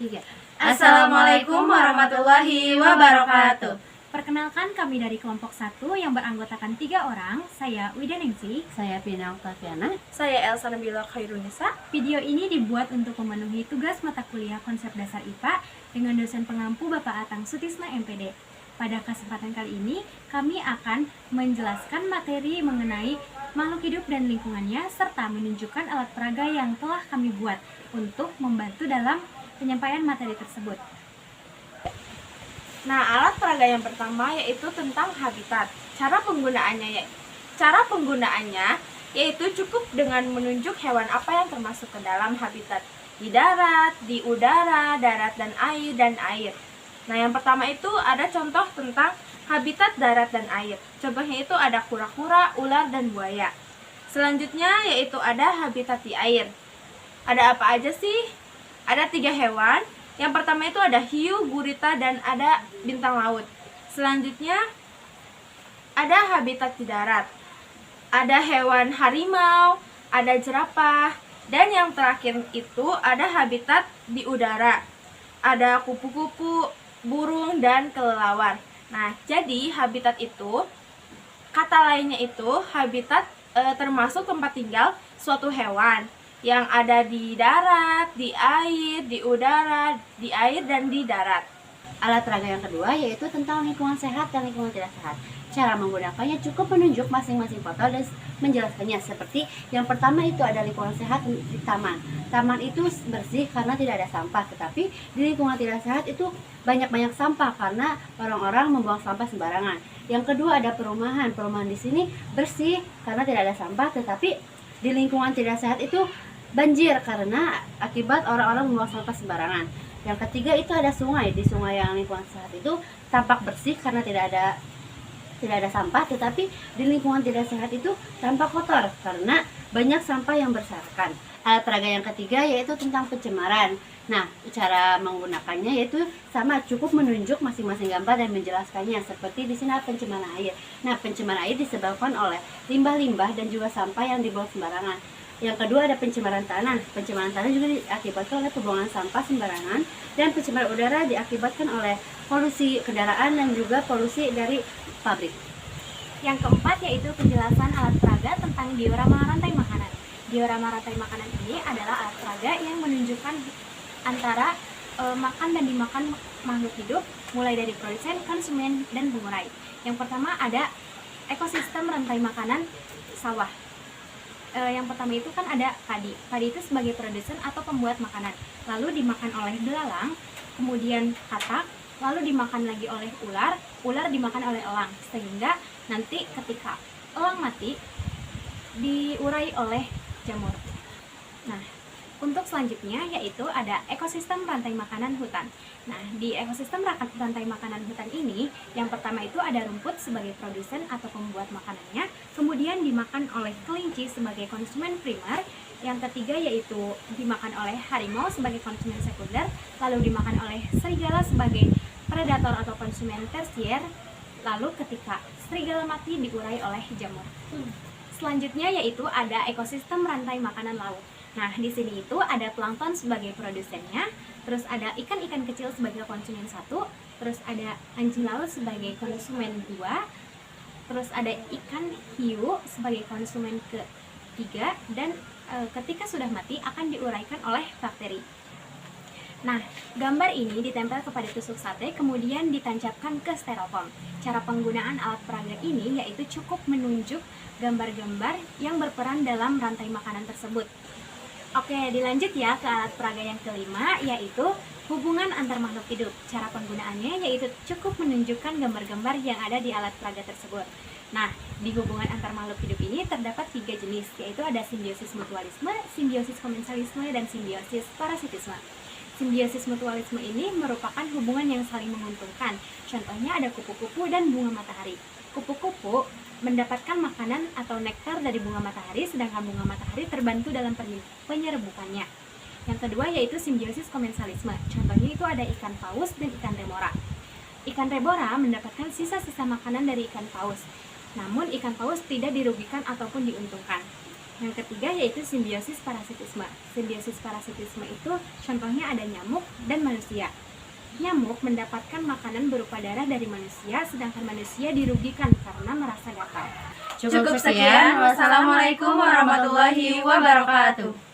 Tiga. Assalamualaikum warahmatullahi wabarakatuh. Perkenalkan, kami dari kelompok 1 yang beranggotakan 3 orang. Saya Wida Ningsi. Saya Pina Oktaviana. Saya Elsa Nabila Khairunisa. Video ini dibuat untuk memenuhi tugas mata kuliah konsep dasar IPA dengan dosen pengampu Bapak Atang Sutisna MPD. Pada kesempatan kali ini, kami akan menjelaskan materi mengenai makhluk hidup dan lingkungannya, serta menunjukkan alat peraga yang telah kami buat untuk membantu dalam penyampaian materi tersebut. Nah, alat peraga yang pertama yaitu tentang habitat. Cara penggunaannya yaitu cukup dengan menunjuk hewan apa yang termasuk ke dalam habitat di darat, di udara, darat dan air. Nah, yang pertama itu ada contoh tentang habitat darat dan air. Contohnya itu ada kura-kura, ular, dan buaya. Selanjutnya yaitu ada habitat di air. Ada apa aja sih? Ada 3 hewan. Yang pertama itu ada hiu, gurita, dan ada bintang laut. Selanjutnya ada habitat di darat. Ada hewan harimau, ada jerapah, dan yang terakhir itu ada habitat di udara. Ada kupu-kupu, burung, dan kelelawar. Nah, jadi habitat itu, kata lainnya itu habitat termasuk tempat tinggal suatu hewan yang ada di darat, di air, di udara, di air, dan di darat. Alat peraga yang kedua yaitu tentang lingkungan sehat dan lingkungan tidak sehat. Cara menggunakannya cukup menunjuk masing-masing foto dan menjelaskannya. Seperti yang pertama itu ada lingkungan sehat di taman. Taman itu bersih karena tidak ada sampah, tetapi di lingkungan tidak sehat itu banyak-banyak sampah karena orang-orang membuang sampah sembarangan. Yang kedua ada perumahan. Perumahan di sini bersih karena tidak ada sampah, tetapi di lingkungan tidak sehat itu banjir karena akibat orang-orang membuang sampah sembarangan. Yang ketiga itu ada sungai. Di sungai yang lingkungan sehat itu tampak bersih karena tidak ada sampah, tetapi di lingkungan tidak sehat itu tampak kotor karena banyak sampah yang berserakan. Alat peraga yang ketiga yaitu tentang pencemaran. Nah, cara menggunakannya yaitu sama, cukup menunjuk masing-masing gambar dan menjelaskannya. Seperti di sini ada pencemaran air. Nah, pencemaran air disebabkan oleh limbah-limbah dan juga sampah yang dibuang sembarangan. Yang kedua ada pencemaran tanah. Pencemaran tanah juga diakibatkan oleh pembuangan sampah sembarangan, dan pencemaran udara diakibatkan oleh polusi kendaraan dan juga polusi dari pabrik. Yang keempat yaitu penjelasan alat peraga tentang diorama rantai makanan. Diorama rantai makanan ini adalah alat peraga yang menunjukkan antara makan dan dimakan makhluk hidup, mulai dari produsen, konsumen, dan pengurai. Yang pertama ada ekosistem rantai makanan sawah. Yang pertama itu kan ada padi. Padi itu sebagai produsen atau pembuat makanan, lalu dimakan oleh belalang, kemudian katak, lalu dimakan lagi oleh ular, ular dimakan oleh elang, sehingga nanti ketika elang mati diurai oleh jamur. Nah, untuk selanjutnya yaitu ada ekosistem rantai makanan hutan. Nah, di ekosistem rantai makanan hutan ini, yang pertama itu ada rumput sebagai produsen atau pembuat makanannya, kemudian dimakan oleh kelinci sebagai konsumen primer, yang ketiga yaitu dimakan oleh harimau sebagai konsumen sekunder, lalu dimakan oleh serigala sebagai predator atau konsumen tersier, lalu ketika serigala mati diurai oleh jamur. Selanjutnya yaitu ada ekosistem rantai makanan laut. Nah, di sini itu ada plankton sebagai produsennya, terus ada ikan-ikan kecil sebagai konsumen 1, terus ada anjing laut sebagai konsumen 2, terus ada ikan hiu sebagai konsumen ketiga, dan ketika sudah mati akan diuraikan oleh bakteri. Nah, gambar ini ditempel kepada tusuk sate kemudian ditancapkan ke styrofoam. Cara penggunaan alat peraga ini yaitu cukup menunjuk gambar-gambar yang berperan dalam rantai makanan tersebut. Oke, dilanjut ya ke alat peraga yang kelima, yaitu hubungan antar makhluk hidup. Cara penggunaannya yaitu cukup menunjukkan gambar-gambar yang ada di alat peraga tersebut. Nah, di hubungan antar makhluk hidup ini terdapat 3 jenis, yaitu ada simbiosis mutualisme, simbiosis komensalisme, dan simbiosis parasitisme. Simbiosis mutualisme ini merupakan hubungan yang saling menguntungkan. Contohnya ada kupu-kupu dan bunga matahari. Kupu-kupu mendapatkan makanan atau nektar dari bunga matahari, sedangkan bunga matahari terbantu dalam penyerbukannya. Yang kedua yaitu simbiosis komensalisme. Contohnya itu ada ikan paus dan ikan remora. Ikan remora mendapatkan sisa-sisa makanan dari ikan paus, namun ikan paus tidak dirugikan ataupun diuntungkan. Yang ketiga yaitu simbiosis parasitisme. Simbiosis parasitisme itu contohnya ada nyamuk dan manusia. Nyamuk mendapatkan makanan berupa darah dari manusia, sedangkan manusia dirugikan karena merasa gatal. Cukup sekian. Wassalamualaikum warahmatullahi wabarakatuh.